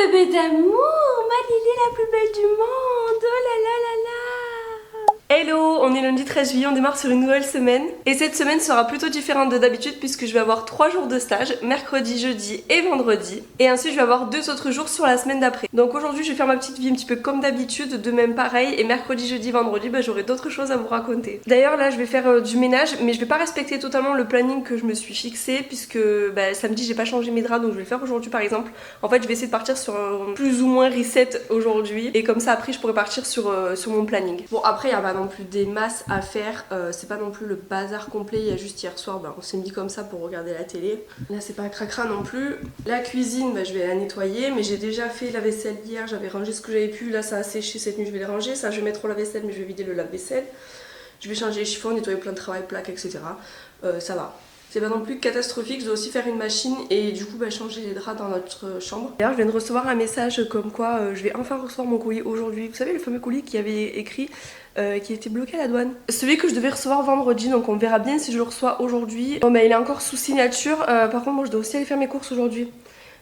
bébé d'amour, ma Lily la plus belle du monde. Oh là là là là. Hello, on est lundi 13 juillet, on démarre sur une nouvelle semaine. Et cette semaine sera plutôt différente de d'habitude puisque je vais avoir 3 jours de stage, mercredi, jeudi et vendredi. Et ensuite je vais avoir 2 autres jours sur la semaine d'après. Donc aujourd'hui je vais faire ma petite vie un petit peu comme d'habitude, de même pareil. Et mercredi, jeudi, vendredi, j'aurai d'autres choses à vous raconter. D'ailleurs là je vais faire du ménage, mais je vais pas respecter totalement le planning que je me suis fixé puisque samedi j'ai pas changé mes draps, donc je vais le faire aujourd'hui par exemple. En fait je vais essayer de partir sur un plus ou moins reset aujourd'hui. Et comme ça après je pourrai partir sur mon planning. Bon après il y a pas non plus des masses à faire, c'est pas non plus le bazar complet. Il y a juste hier soir on s'est mis comme ça pour regarder la télé. Là c'est pas cracra non plus. La cuisine je vais la nettoyer, mais j'ai déjà fait la vaisselle hier, j'avais rangé ce que j'avais pu. Là ça a séché cette nuit, je vais les ranger. Ça je vais mettre au lave-vaisselle, mais je vais vider le lave-vaisselle. Je vais changer les chiffons, nettoyer plein de travail, plaques, etc. Ça va. C'est pas non plus catastrophique, je dois aussi faire une machine et du coup changer les draps dans notre chambre. D'ailleurs je viens de recevoir un message comme quoi je vais enfin recevoir mon colis aujourd'hui. Vous savez le fameux colis qui avait écrit qui était bloqué à la douane. Celui que je devais recevoir vendredi, donc on verra bien si je le reçois aujourd'hui. Bon il est encore sous signature, par contre moi je dois aussi aller faire mes courses aujourd'hui.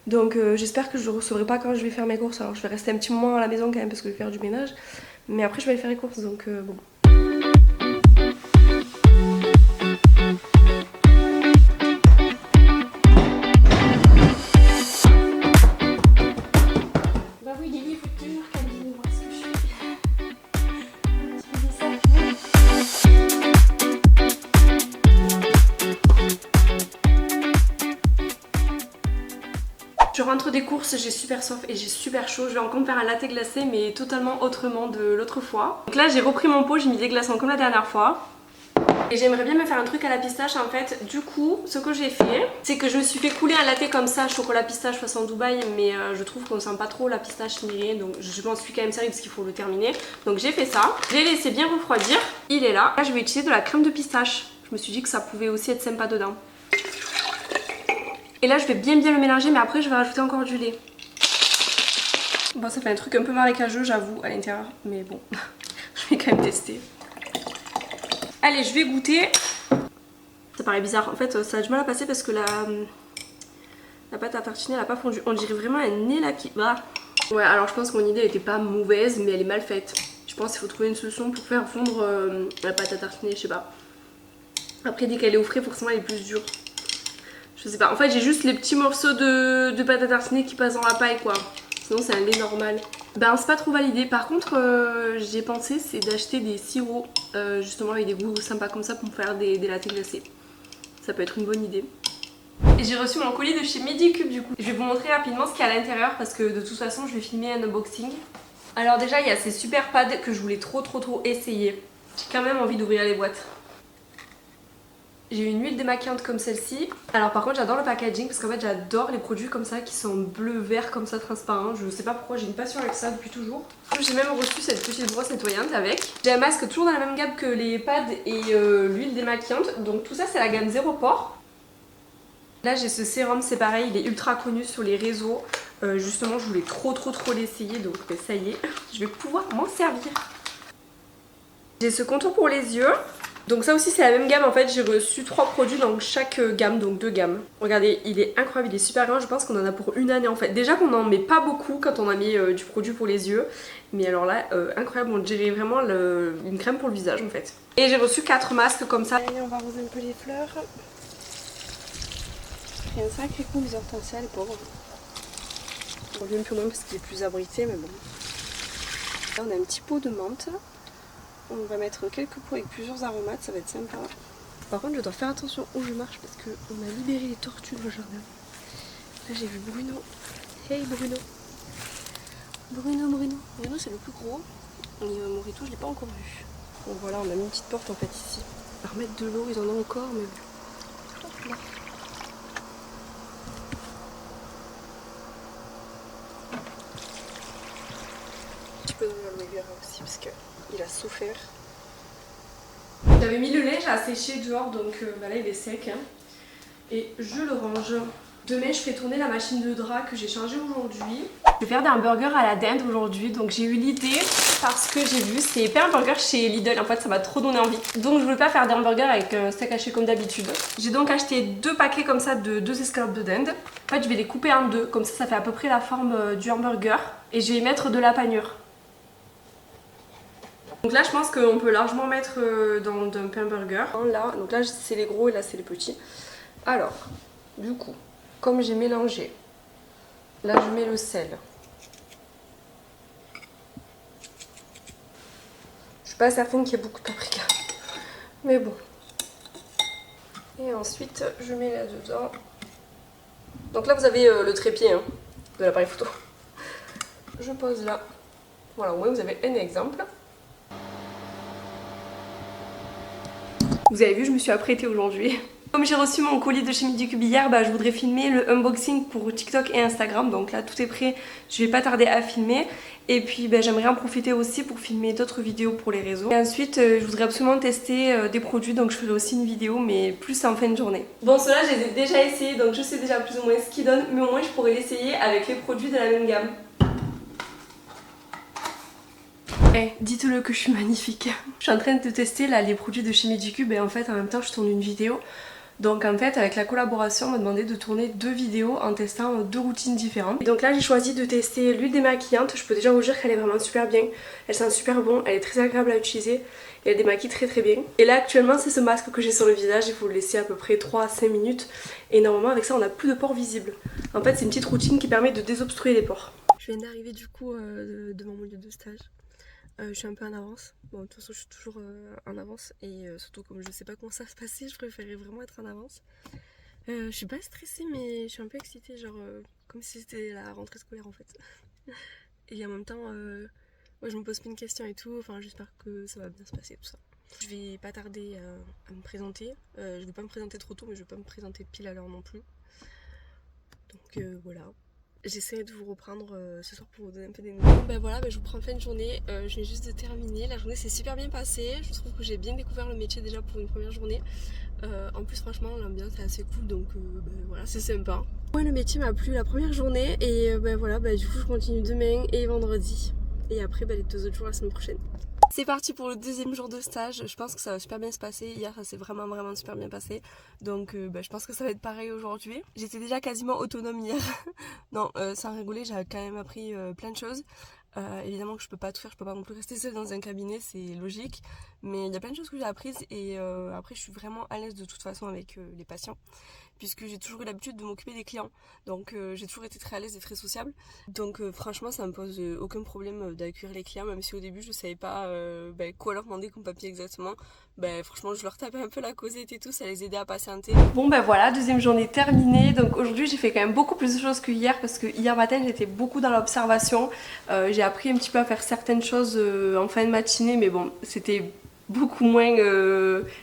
Donc j'espère que je le recevrai pas quand je vais faire mes courses. Alors je vais rester un petit moment à la maison quand même parce que je vais faire du ménage. Mais après je vais aller faire les courses donc bon. Je rentre des courses, j'ai super soif et j'ai super chaud. Je vais encore me faire un latte glacé mais totalement autrement de l'autre fois. Donc là j'ai repris mon pot, j'ai mis des glaçons comme la dernière fois. Et j'aimerais bien me faire un truc à la pistache en fait. Du coup ce que j'ai fait c'est que je me suis fait couler un latte comme ça, chocolat pistache façon Dubaï. Mais je trouve qu'on sent pas trop la pistache ni rien. Donc je m'en suis quand même servi parce qu'il faut le terminer. Donc j'ai fait ça, je l'ai laissé bien refroidir. Il est là. Là je vais utiliser de la crème de pistache. Je me suis dit que ça pouvait aussi être sympa dedans. Et là je vais bien le mélanger, mais après je vais rajouter encore du lait. Bon ça fait un truc un peu marécageux j'avoue à l'intérieur, mais bon je vais quand même tester. Allez je vais goûter. Ça paraît bizarre, en fait ça a du mal à passer parce que la pâte à tartiner elle a pas fondu. On dirait vraiment un nez là qui... Ah. Ouais alors je pense que mon idée elle était pas mauvaise mais elle est mal faite. Je pense qu'il faut trouver une solution pour faire fondre la pâte à tartiner, je sais pas. Après dès qu'elle est au frais forcément elle est plus dure. Je sais pas, en fait j'ai juste les petits morceaux de pâte à tartiner qui passent dans la paille quoi. Sinon c'est un lait normal. Ben c'est pas trop validé. Par contre j'ai pensé c'est d'acheter des sirops justement avec des goûts sympas comme ça pour me faire des lattes glacés. Ça peut être une bonne idée. Et j'ai reçu mon colis de chez Medicube du coup. Je vais vous montrer rapidement ce qu'il y a à l'intérieur parce que de toute façon je vais filmer un unboxing. Alors déjà il y a ces super pads que je voulais trop essayer. J'ai quand même envie d'ouvrir les boîtes. J'ai une huile démaquillante comme celle-ci. Alors par contre j'adore le packaging parce qu'en fait j'adore les produits comme ça qui sont bleu vert comme ça transparent. Je sais pas pourquoi j'ai une passion avec ça depuis toujours. J'ai même reçu cette petite brosse nettoyante avec. J'ai un masque toujours dans la même gamme que les pads et l'huile démaquillante. Donc tout ça c'est la gamme zéro pore. Là j'ai ce sérum, c'est pareil, il est ultra connu sur les réseaux. Justement je voulais trop l'essayer donc ça y est, je vais pouvoir m'en servir. J'ai ce contour pour les yeux. Donc ça aussi c'est la même gamme en fait, j'ai reçu 3 produits dans chaque gamme, donc 2 gammes. Regardez, il est incroyable, il est super grand, je pense qu'on en a pour une année en fait. Déjà qu'on n'en met pas beaucoup quand on a mis du produit pour les yeux. Mais alors là, incroyable, on dirait vraiment une crème pour le visage en fait. Et j'ai reçu 4 masques comme ça. Allez, on va arroser un peu les fleurs. J'ai un sacré coup les hortensias, les pauvres. On lui un peu moins parce qu'il est plus abrité, mais bon. Là on a un petit pot de menthe. On va mettre quelques pots avec plusieurs aromates, ça va être sympa. Par contre je dois faire attention où je marche parce qu'on a libéré les tortues dans le jardin. Là j'ai vu Bruno. Hey Bruno. Bruno c'est le plus gros. Et Morito je l'ai pas encore vu. Donc voilà, on a mis une petite porte en fait ici. On va remettre de l'eau, ils en ont encore mais bon. Hop là. Un petit peu de l'aloe vera aussi parce qu'il a souffert. J'avais mis le lait, j'ai asséché dehors donc là il est sec. Hein. Et je le range. Demain je ferai tourner la machine de drap que j'ai changée aujourd'hui. Je vais faire des hamburgers à la dinde aujourd'hui, donc j'ai eu l'idée parce que j'ai vu c'est pas un burger chez Lidl, en fait ça m'a trop donné envie. Donc je voulais pas faire des hamburgers avec un steak haché comme d'habitude. J'ai donc acheté 2 paquets comme ça de 2 escalopes de dinde. En fait je vais les couper en 2, comme ça fait à peu près la forme du hamburger. Et je vais y mettre de la panure. Donc là je pense qu'on peut largement mettre dans un pain burger. Là, donc là c'est les gros et là c'est les petits. Alors, du coup, comme j'ai mélangé, là je mets le sel. Je suis pas certaine qu'il y ait beaucoup de paprika, mais bon. Et ensuite je mets là-dedans. Donc là vous avez le trépied hein, de l'appareil photo. Je pose là. Voilà, au moins vous avez un exemple. Vous avez vu, je me suis apprêtée aujourd'hui. Comme j'ai reçu mon colis de chez Midi Cube hier, je voudrais filmer le unboxing pour TikTok et Instagram. Donc là, tout est prêt, je vais pas tarder à filmer. Et puis j'aimerais en profiter aussi pour filmer d'autres vidéos pour les réseaux. Et ensuite, je voudrais absolument tester des produits, donc je ferai aussi une vidéo, mais plus en fin de journée. Bon, ceux-là, je les ai déjà essayés, donc je sais déjà plus ou moins ce qu'ils donnent. Mais au moins, je pourrais l'essayer avec les produits de la même gamme. Dites-le que je suis magnifique. Je suis en train de tester là les produits de chez Midi Cube et en fait en même temps je tourne une vidéo. Donc en fait avec la collaboration on m'a demandé de tourner 2 vidéos en testant 2 routines différentes. Et donc là j'ai choisi de tester l'huile démaquillante. Je peux déjà vous dire qu'elle est vraiment super bien. Elle sent super bon, elle est très agréable à utiliser et elle démaquille très très bien. Et là actuellement c'est ce masque que j'ai sur le visage, il faut le laisser à peu près 3 à 5 minutes. Et normalement avec ça on n'a plus de pores visibles. En fait c'est une petite routine qui permet de désobstruer les pores. Je viens d'arriver du coup devant mon lieu de stage. Je suis un peu en avance, bon de toute façon je suis toujours en avance et surtout comme je sais pas comment ça va se passer, je préférais vraiment être en avance. Je suis pas stressée mais je suis un peu excitée, genre comme si c'était la rentrée scolaire en fait. Et en même temps, ouais, je me pose plein de questions et tout, enfin j'espère que ça va bien se passer tout ça. Je vais pas tarder à me présenter, je vais pas me présenter trop tôt mais je vais pas me présenter pile à l'heure non plus. Donc voilà. J'essaie de vous reprendre ce soir pour vous donner un peu des nouvelles. Voilà, je vous prends fin de journée, je viens juste de terminer. La journée s'est super bien passée, je trouve que j'ai bien découvert le métier déjà pour une première journée. En plus franchement l'ambiance est assez cool donc voilà c'est sympa. Ouais, le métier m'a plu la première journée et voilà, du coup je continue demain et vendredi. Et après les 2 autres jours la semaine prochaine. C'est parti pour le 2e jour de stage, je pense que ça va super bien se passer, hier ça s'est vraiment super bien passé, donc je pense que ça va être pareil aujourd'hui. J'étais déjà quasiment autonome hier, non sans rigoler j'ai quand même appris plein de choses. Évidemment que je peux pas tout faire, je peux pas non plus rester seule dans un cabinet, c'est logique, mais il y a plein de choses que j'ai apprises et après je suis vraiment à l'aise de toute façon avec les patients. Puisque j'ai toujours eu l'habitude de m'occuper des clients. Donc j'ai toujours été très à l'aise et très sociable. Donc franchement ça me pose aucun problème d'accueillir les clients, même si au début je savais pas quoi leur demander comme papier exactement. Franchement je leur tapais un peu la causette et tout, ça les aidait à patienter. Bon voilà, 2e journée terminée. Donc aujourd'hui j'ai fait quand même beaucoup plus de choses que hier parce que hier matin j'étais beaucoup dans l'observation. J'ai appris un petit peu à faire certaines choses en fin de matinée, mais bon c'était beaucoup moins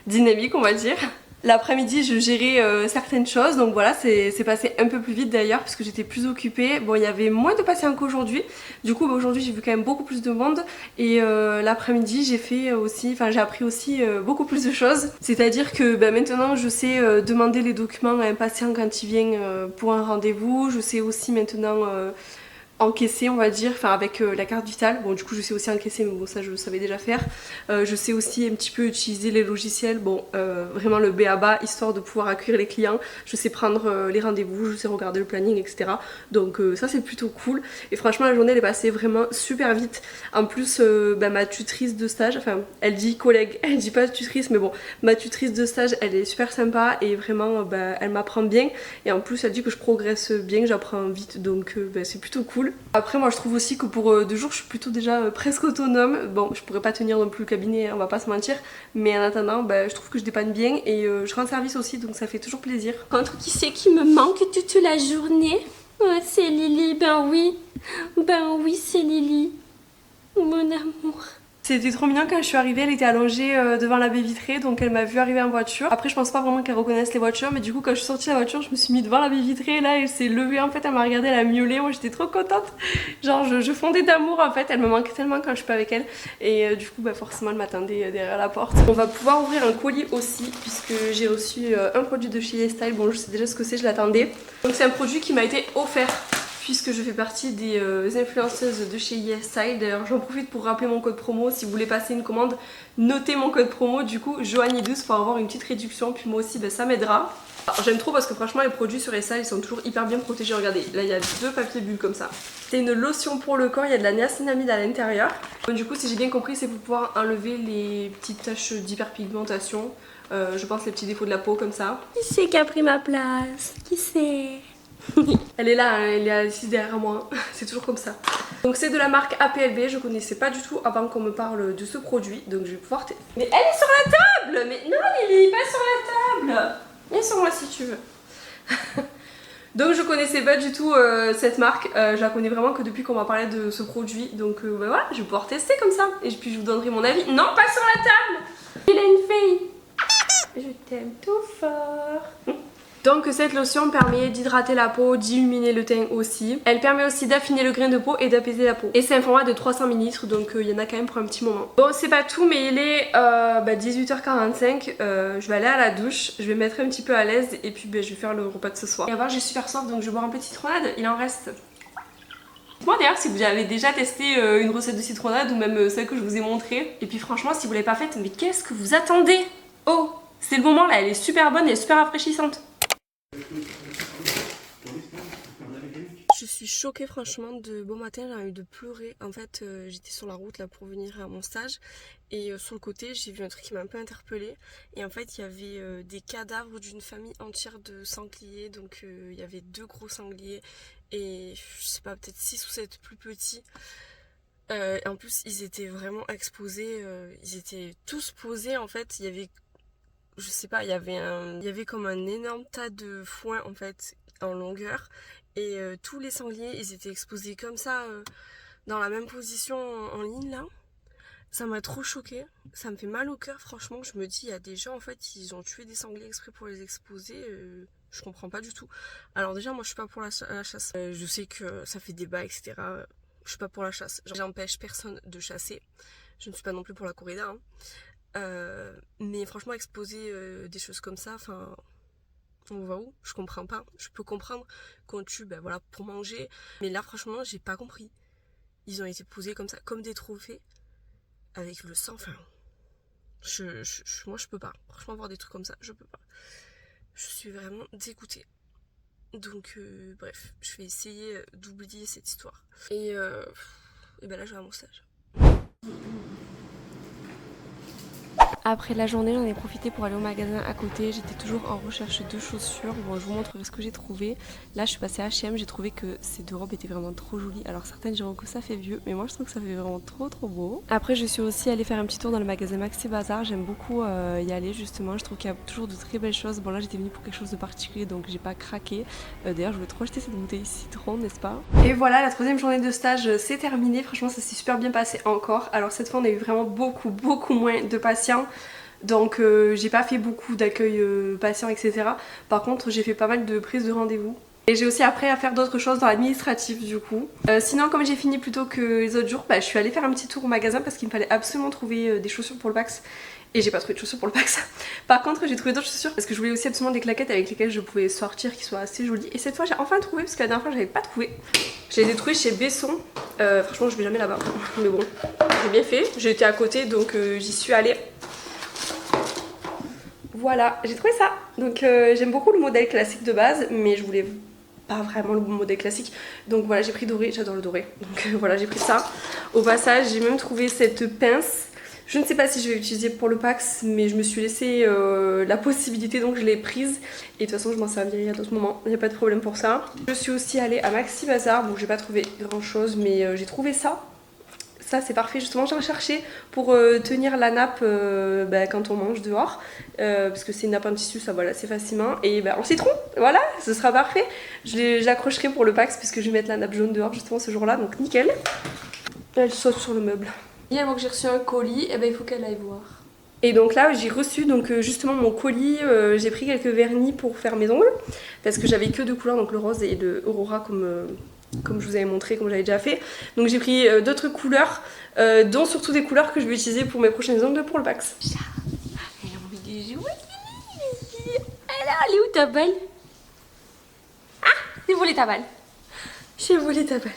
dynamique on va dire. L'après-midi je gérais certaines choses, donc voilà c'est passé un peu plus vite d'ailleurs parce que j'étais plus occupée. Bon il y avait moins de patients qu'aujourd'hui, du coup aujourd'hui j'ai vu quand même beaucoup plus de monde et l'après-midi j'ai fait aussi, j'ai appris aussi beaucoup plus de choses. C'est-à-dire que maintenant je sais demander les documents à un patient quand il vient pour un rendez-vous, je sais aussi maintenant encaisser on va dire, avec la carte vitale. Bon du coup je sais aussi encaisser mais bon ça je savais déjà faire. Je sais aussi un petit peu utiliser les logiciels, vraiment le b.a.-ba histoire de pouvoir accueillir les clients. Je sais prendre les rendez-vous, je sais regarder le planning etc. Donc ça c'est plutôt cool et franchement la journée elle est passée vraiment super vite. En plus ma tutrice de stage, elle dit collègue, elle dit pas tutrice mais bon ma tutrice de stage elle est super sympa et vraiment elle m'apprend bien et en plus elle dit que je progresse bien, que j'apprends vite donc c'est plutôt cool. Après moi je trouve aussi que pour 2 jours je suis plutôt déjà presque autonome. Bon je pourrais pas tenir non plus le cabinet, on va pas se mentir, mais en attendant je trouve que je dépanne bien et je rends service aussi donc ça fait toujours plaisir. Contre qui c'est qui me manque toute la journée? C'est Lily, ben oui c'est Lily, mon amour. C'était trop mignon quand je suis arrivée, elle était allongée devant la baie vitrée, donc elle m'a vu arriver en voiture. Après je pense pas vraiment qu'elle reconnaisse les voitures, mais du coup quand je suis sortie de la voiture je me suis mis devant la baie vitrée, là elle s'est levée en fait, elle m'a regardée, elle a miaulé, moi j'étais trop contente. Genre je fondais d'amour en fait, elle me manque tellement quand je suis pas avec elle. Et du coup bah forcément elle m'attendait derrière la porte. On va pouvoir ouvrir un colis aussi, puisque j'ai reçu un produit de chez YesStyle. Bon je sais déjà ce que c'est, je l'attendais. Donc c'est un produit qui m'a été offert, puisque je fais partie des influenceuses de chez YesStyle. D'ailleurs j'en profite pour rappeler mon code promo. Si vous voulez passer une commande, notez mon code promo du coup Joanie12 pour avoir une petite réduction. Puis moi aussi ça m'aidera. J'aime trop parce que franchement les produits sur YesStyle ils sont toujours hyper bien protégés. Regardez, là il y a 2 papiers bulles comme ça. C'est une lotion pour le corps, il y a de la niacinamide à l'intérieur. Du coup si j'ai bien compris c'est pour pouvoir enlever les petites taches d'hyperpigmentation. Je pense les petits défauts de la peau comme ça. Qui c'est qui a pris ma place? Qui c'est? Elle est là, hein, elle est assise derrière moi, c'est toujours comme ça. Donc c'est de la marque APLB, je connaissais pas du tout avant qu'on me parle de ce produit, donc je vais pouvoir... Mais elle est sur la table! Mais non Lily, pas sur la table! Viens sur moi si tu veux. Donc je connaissais pas du tout cette marque, je la connais vraiment que depuis qu'on m'a parlé de ce produit, donc bah voilà, je vais pouvoir tester comme ça, et puis je vous donnerai mon avis. Non, pas sur la table! Il a une fille! Je t'aime tout fort. Donc cette lotion permet d'hydrater la peau, d'illuminer le teint aussi. Elle permet aussi d'affiner le grain de peau et d'apaiser la peau. Et c'est un format de 300 ml, donc il y en a quand même pour un petit moment. Bon c'est pas tout, mais il est 18h45, je vais aller à la douche, je vais me mettre un petit peu à l'aise et puis je vais faire le repas de ce soir. Et avant j'ai super soif donc je vais boire un peu de citronnade, il en reste. Dites-moi d'ailleurs si vous avez déjà testé une recette de citronnade ou même celle que je vous ai montrée. Et puis franchement si vous l'avez pas faite, mais qu'est-ce que vous attendez? Oh, c'est le moment là, elle est super bonne, elle est super rafraîchissante. Je suis choquée franchement de bon matin, j'ai envie de pleurer. En fait j'étais sur la route là pour venir à mon stage et sur le côté j'ai vu un truc qui m'a un peu interpellée. Et en fait il y avait des cadavres d'une famille entière de sangliers. Donc il y avait 2 gros sangliers et je sais pas, peut-être 6 ou 7 plus petits. Et en plus ils étaient vraiment exposés, ils étaient tous posés en fait. Il y avait, je sais pas, il y avait comme un énorme tas de foin en fait en longueur. Et tous les sangliers ils étaient exposés comme ça dans la même position en ligne là. Ça m'a trop choquée, ça me fait mal au cœur franchement. Je me dis il y a des gens en fait ils ont tué des sangliers exprès pour les exposer, je comprends pas du tout. Alors déjà moi je suis pas pour la chasse, je sais que ça fait débat etc. Je suis pas pour la chasse, j'empêche personne de chasser, je ne suis pas non plus pour la corrida hein. Mais franchement exposer des choses comme ça, enfin... On va où? Je comprends pas. Je peux comprendre qu'on tue ben voilà, pour manger. Mais là franchement j'ai pas compris. Ils ont été posés comme ça, comme des trophées. Avec le sang, enfin... moi je peux pas. Franchement voir des trucs comme ça, je peux pas. Je suis vraiment dégoûtée. Donc bref, je vais essayer d'oublier cette histoire. Et ben là je vais à mon stage. Après la journée, j'en ai profité pour aller au magasin à côté. J'étais toujours en recherche de chaussures. Bon, je vous montrerai ce que j'ai trouvé. Là, je suis passée à H&M. J'ai trouvé que ces 2 robes étaient vraiment trop jolies. Alors certaines diront que ça fait vieux, mais moi je trouve que ça fait vraiment trop beau. Après, je suis aussi allée faire un petit tour dans le magasin Maxi Bazar. J'aime beaucoup y aller justement. Je trouve qu'il y a toujours de très belles choses. Bon là, j'étais venue pour quelque chose de particulier, donc j'ai pas craqué. D'ailleurs, je voulais trop acheter cette bouteille citron, n'est-ce pas? Et voilà, la 3e journée de stage c'est terminé. Franchement, ça s'est super bien passé encore. Alors cette fois, on a eu vraiment beaucoup moins de patients. Donc j'ai pas fait beaucoup d'accueil patients etc. Par contre j'ai fait pas mal de prises de rendez-vous. Et j'ai aussi appris à faire d'autres choses dans l'administratif du coup. Sinon comme j'ai fini plus tôt que les autres jours, je suis allée faire un petit tour au magasin parce qu'il me fallait absolument trouver des chaussures pour le Pax. Et j'ai pas trouvé de chaussures pour le Pax. Par contre j'ai trouvé d'autres chaussures parce que je voulais aussi absolument des claquettes avec lesquelles je pouvais sortir qui soient assez jolies. Et cette fois j'ai enfin trouvé parce que la dernière fois j'avais pas trouvé. J'ai les ai trouvées chez Besson. Franchement je vais jamais là-bas. Mais bon, j'ai bien fait. J'ai été à côté donc j'y suis allée. Voilà, j'ai trouvé ça. Donc j'aime beaucoup le modèle classique de base, mais je voulais pas vraiment le modèle classique. Donc voilà, j'ai pris doré, j'adore le doré. Donc voilà, j'ai pris ça. Au passage, j'ai même trouvé cette pince. Je ne sais pas si je vais l'utiliser pour le Pax, mais je me suis laissé la possibilité, donc je l'ai prise. Et de toute façon, je m'en servirai à d'autres moments, il n'y a pas de problème pour ça. Je suis aussi allée à Maxi Bazar, bon j'ai pas trouvé grand chose, mais j'ai trouvé ça. Ça c'est parfait, justement j'en cherchais pour tenir la nappe quand on mange dehors, parce que c'est une nappe en tissu, ça voilà, c'est facilement, et en citron, voilà, ce sera parfait. Je l'accrocherai pour le Pax puisque je vais mettre la nappe jaune dehors justement ce jour là, donc nickel. Elle saute sur le meuble, Hier, avant que j'ai reçu un colis, et ben il faut qu'elle aille voir. Et donc là j'ai reçu donc justement mon colis, j'ai pris quelques vernis pour faire mes ongles parce que j'avais que deux couleurs, donc le rose et le Aurora comme je vous avais montré, comme j'avais déjà fait. Donc j'ai pris d'autres couleurs, dont surtout des couleurs que je vais utiliser pour mes prochaines ongles pour le Pax. Elle a envie de jouer. Alors, elle est où ta balle? Ah, j'ai volé ta balle. J'ai volé ta balle.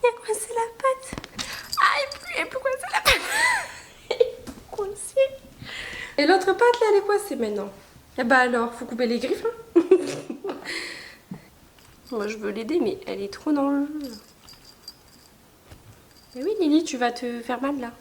Il a coincé la patte. Ah, il peut coincer la patte. Il peut coincer. Et l'autre patte là, elle est coincée maintenant. Et bah alors, faut couper les griffes. Hein. Moi je veux l'aider, mais elle est trop dans le jeu. Mais oui, Lily, tu vas te faire mal là.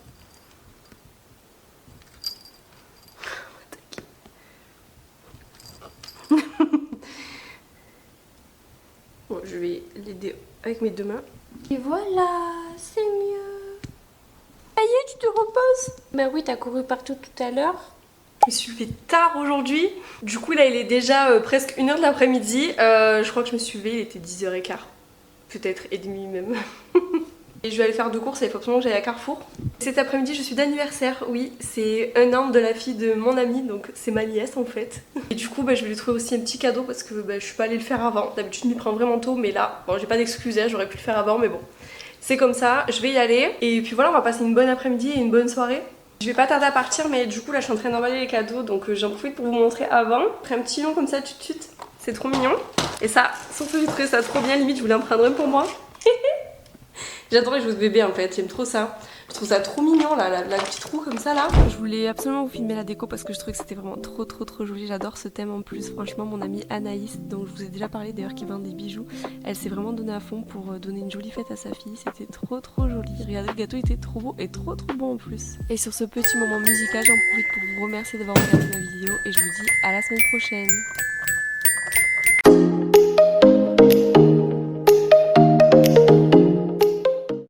Bon, je vais l'aider avec mes deux mains. Et voilà, c'est mieux. Ça y est, tu te reposes? Bah oui, t'as couru partout tout à l'heure. Je me suis levée tard aujourd'hui. Du coup, là, il est déjà presque 1h de l'après-midi. Je crois que je me suis levée, il était 10h15. Peut-être et demi même. Et je vais aller faire deux courses, il faut absolument que j'aille à Carrefour. Cet après-midi, je suis d'anniversaire, oui. C'est 1 an de la fille de mon amie, donc c'est ma nièce en fait. Et du coup, je vais lui trouver aussi un petit cadeau parce que je suis pas allée le faire avant. D'habitude, je m'y prends vraiment tôt, mais là, bon, j'ai pas d'excuses, j'aurais pu le faire avant, mais bon. C'est comme ça, je vais y aller. Et puis voilà, on va passer une bonne après-midi et une bonne soirée. Je vais pas tarder à partir, mais du coup, là, je suis en train d'emballer les cadeaux, donc j'en profite pour vous montrer avant. Après un petit long comme ça, tut, c'est trop mignon. Et ça, surtout, j'ai trouvé ça trop bien, limite, je voulais en prendre un pour moi. J'adore les jouets de bébé en fait, j'aime trop ça. Je trouve ça trop mignon là, la petite roue comme ça là. Je voulais absolument vous filmer la déco parce que je trouvais que c'était vraiment trop joli. J'adore ce thème en plus, franchement mon amie Anaïs, dont je vous ai déjà parlé d'ailleurs, qui vend des bijoux, elle s'est vraiment donnée à fond pour donner une jolie fête à sa fille. C'était trop joli. Regardez, le gâteau était trop beau et trop bon en plus. Et sur ce petit moment musical, j'en profite pour vous remercier d'avoir regardé ma vidéo et je vous dis à la semaine prochaine.